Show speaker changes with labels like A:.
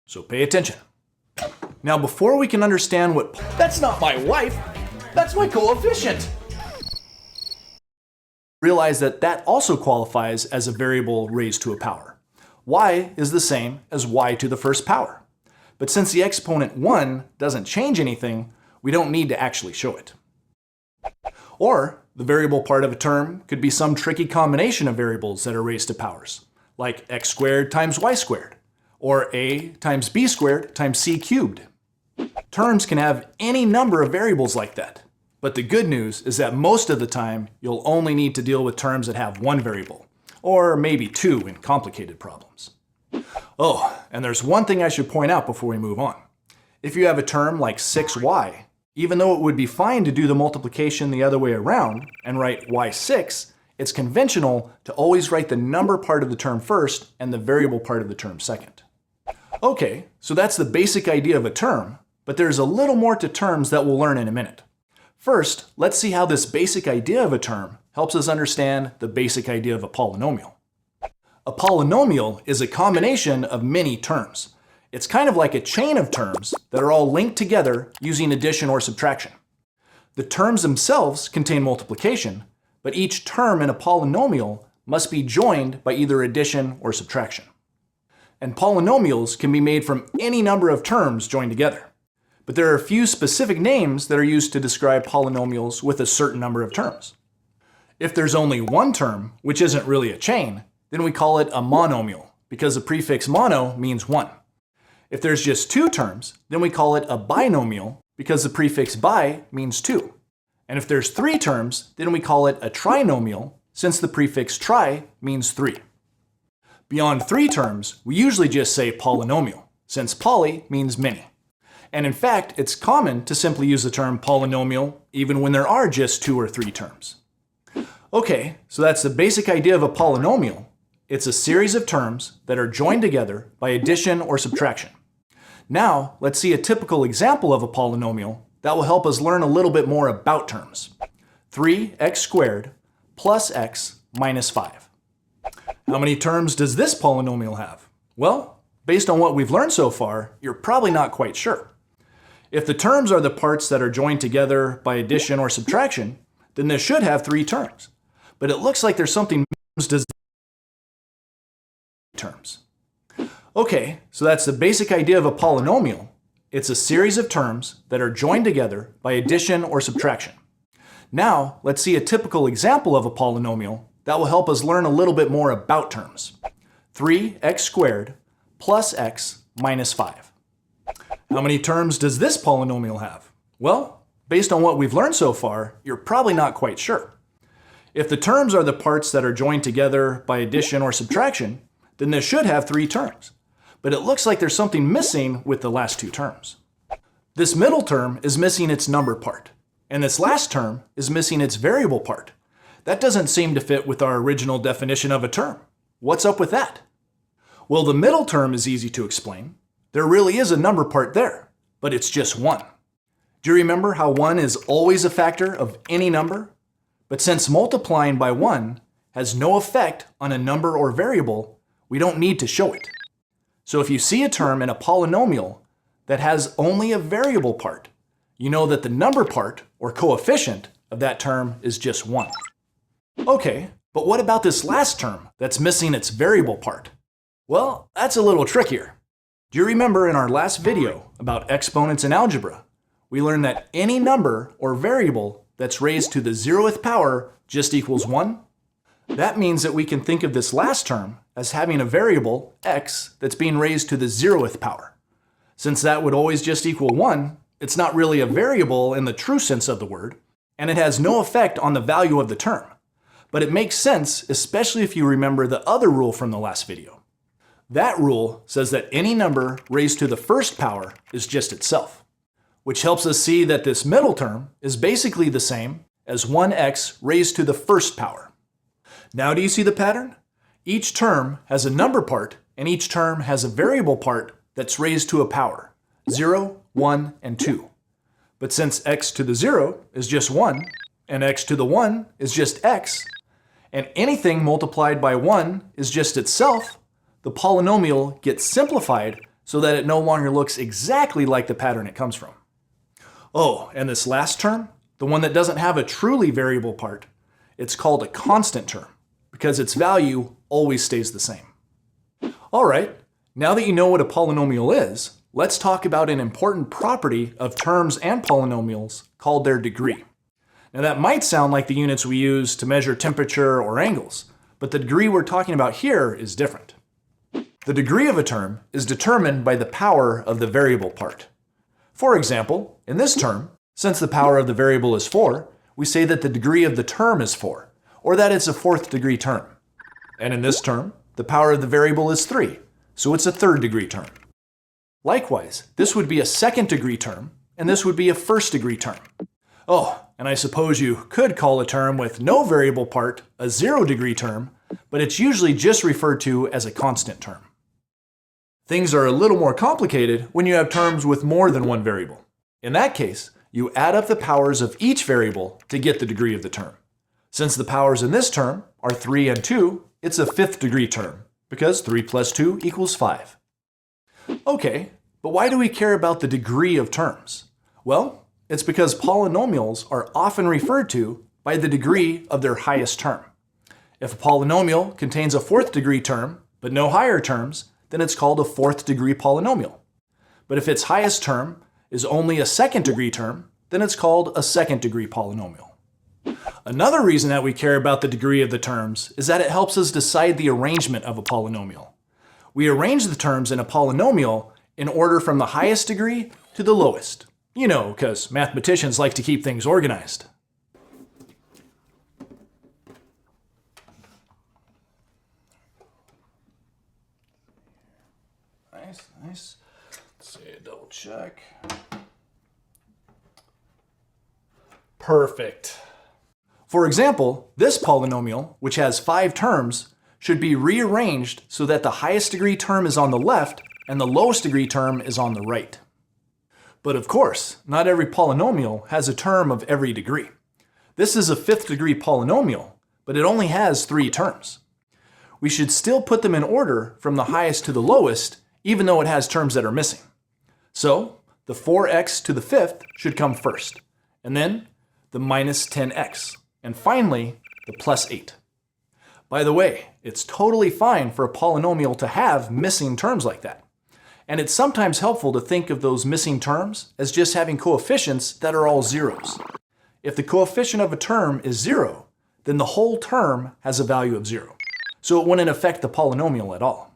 A: So pay attention. Now, before we can understand what... That's not my wife! That's my coefficient! Realize that that also qualifies as a variable raised to a power. Y is the same as y to the first power. But since the exponent 1 doesn't change anything, we don't need to actually show it. Or, the variable part of a term could be some tricky combination of variables that are raised to powers, like x squared times y squared, or a times b squared times c cubed. Terms can have any number of variables like that. But the good news is that most of the time, you'll only need to deal with terms that have one variable, or maybe two in complicated problems. Oh, and there's one thing I should point out before we move on. If you have a term like 6y, even though it would be fine to do the multiplication the other way around and write y6, it's conventional to always write the number part of the term first and the variable part of the term second. Okay, so that's the basic idea of a term, but there's a little more to terms that we'll learn in a minute. First, let's see how this basic idea of a term helps us understand the basic idea of a polynomial. A polynomial is a combination of many terms. It's kind of like a chain of terms that are all linked together using addition or subtraction. The terms themselves contain multiplication, but each term in a polynomial must be joined by either addition or subtraction. And polynomials can be made from any number of terms joined together. But there are a few specific names that are used to describe polynomials with a certain number of terms. If there's only one term, which isn't really a chain, then we call it a monomial, because the prefix mono means one. If there's just two terms, then we call it a binomial, because the prefix bi means two. And if there's three terms, then we call it a trinomial, since the prefix tri means three. Beyond three terms, we usually just say polynomial, since poly means many. And in fact, it's common to simply use the term polynomial even when there are just two or three terms. Okay, so that's the basic idea of a polynomial. It's a series of terms that are joined together by addition or subtraction. Now, let's see a typical example of a polynomial that will help us learn a little bit more about terms. 3x squared plus x minus 5. How many terms does this polynomial have? Well, based on what we've learned so far, you're probably not quite sure. If the terms are the parts that are joined together by addition or subtraction, then this should have three terms. But it looks like there's something does terms. Okay, so that's the basic idea of a polynomial. It's a series of terms that are joined together by addition or subtraction. Now, let's see a typical example of a polynomial that will help us learn a little bit more about terms. 3x squared plus x minus 5. How many terms does this polynomial have? Well, based on what we've learned so far, you're probably not quite sure. If the terms are the parts that are joined together by addition or subtraction, then this should have three terms. But it looks like there's something missing with the last two terms. This middle term is missing its number part, and this last term is missing its variable part. That doesn't seem to fit with our original definition of a term. What's up with that? Well, the middle term is easy to explain. There really is a number part there, but it's just 1. Do you remember how 1 is always a factor of any number? But since multiplying by 1 has no effect on a number or variable, we don't need to show it. So if you see a term in a polynomial that has only a variable part, you know that the number part, or coefficient, of that term is just 1. Okay, but what about this last term that's missing its variable part? Well, that's a little trickier. Do you remember in our last video about exponents in algebra, we learned that any number or variable that's raised to the 0th power just equals 1? That means that we can think of this last term as having a variable, x, that's being raised to the 0th power. Since that would always just equal 1, it's not really a variable in the true sense of the word, and it has no effect on the value of the term. But it makes sense, especially if you remember the other rule from the last video. That rule says that any number raised to the first power is just itself, which helps us see that this middle term is basically the same as 1x raised to the first power. Now do you see the pattern? Each term has a number part, and each term has a variable part that's raised to a power, 0, 1, and 2. But since x to the 0 is just 1, and x to the 1 is just x, and anything multiplied by 1 is just itself, the polynomial gets simplified so that it no longer looks exactly like the pattern it comes from. Oh, and this last term, the one that doesn't have a truly variable part, it's called a constant term because its value always stays the same. All right, now that you know what a polynomial is, let's talk about an important property of terms and polynomials called their degree. Now that might sound like the units we use to measure temperature or angles, but the degree we're talking about here is different. The degree of a term is determined by the power of the variable part. For example, in this term, since the power of the variable is 4, we say that the degree of the term is 4, or that it's a 4th degree term. And in this term, the power of the variable is 3, so it's a 3rd degree term. Likewise, this would be a 2nd degree term, and this would be a 1st degree term. Oh, and I suppose you could call a term with no variable part a 0 degree term, but it's usually just referred to as a constant term. Things are a little more complicated when you have terms with more than one variable. In that case, you add up the powers of each variable to get the degree of the term. Since the powers in this term are 3 and 2, it's a 5th degree term, because 3 plus 2 equals 5. Okay, but why do we care about the degree of terms? Well, it's because polynomials are often referred to by the degree of their highest term. If a polynomial contains a 4th degree term, but no higher terms, then it's called a 4th degree polynomial. But if its highest term is only a 2nd degree term, then it's called a 2nd degree polynomial. Another reason that we care about the degree of the terms is that it helps us decide the arrangement of a polynomial. We arrange the terms in a polynomial in order from the highest degree to the lowest. You know, because mathematicians like to keep things organized. Nice. Let's see, double check. Perfect. For example, this polynomial, which has 5 terms, should be rearranged so that the highest degree term is on the left and the lowest degree term is on the right. But of course, not every polynomial has a term of every degree. This is a 5th degree polynomial, but it only has 3 terms. We should still put them in order from the highest to the lowest, even though it has terms that are missing. So, the 4x to the 5th should come first, and then the minus 10x, and finally, the plus 8. By the way, it's totally fine for a polynomial to have missing terms like that. And it's sometimes helpful to think of those missing terms as just having coefficients that are all zeros. If the coefficient of a term is 0, then the whole term has a value of 0. So it wouldn't affect the polynomial at all.